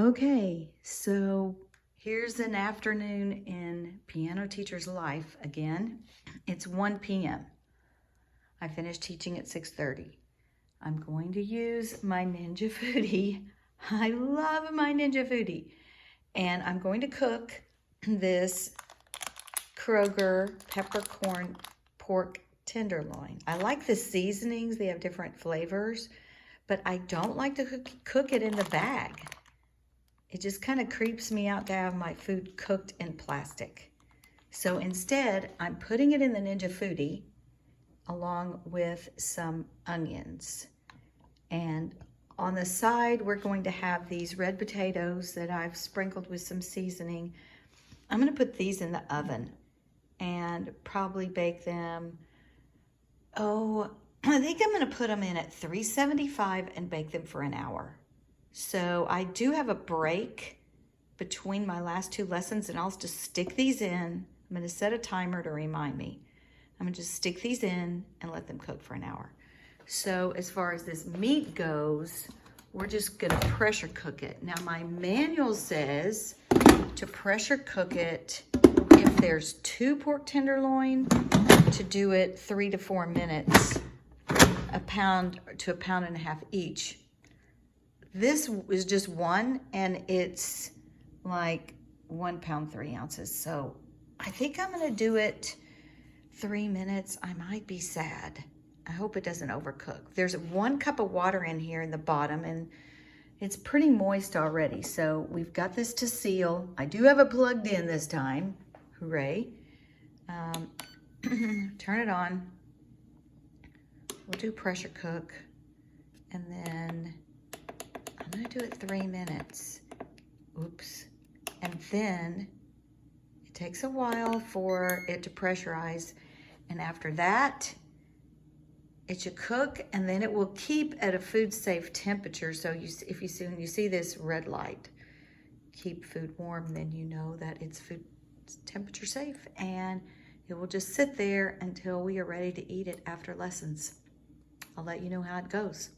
Okay, so here's an afternoon in piano teacher's life again. It's 1 p.m. I finished teaching at 6:30. I'm going to use my Ninja Foodi. I love my Ninja Foodi. And I'm going to cook this Kroger peppercorn pork tenderloin. I like the seasonings. They have different flavors, but I don't like to cook it in the bag. It just kind of creeps me out to have my food cooked in plastic. So instead, I'm putting it in the Ninja Foodi along with some onions. And on the side, we're going to have these red potatoes that I've sprinkled with some seasoning. I'm going to put these in the oven and probably bake them. I think I'm going to put them in at 375 and bake them for an hour. So I do have a break between my last two lessons, and I'll just stick these in. I'm going to set a timer to remind me. I'm going to just stick these in and let them cook for an hour. So as far as this meat goes, we're just going to pressure cook it. Now my manual says to pressure cook it, if there's 2 pork tenderloin, to do it 3 to 4 minutes, a pound to 1.5 pounds each. This is just one, and it's like 1 pound, 3 ounces. So I think I'm going to do it 3 minutes. I might be sad. I hope it doesn't overcook. There's 1 cup of water in here in the bottom, and it's pretty moist already. So we've got this to seal. I do have it plugged in this time. Hooray. Turn it on. We'll do pressure cook, and then I'm going to do it 3 minutes. Oops. And then it takes a while for it to pressurize. And after that, it should cook, and then it will keep at a food safe temperature. So if you see this red light, keep food warm, then you know that it's food temperature safe, and it will just sit there until we are ready to eat it after lessons. I'll let you know how it goes.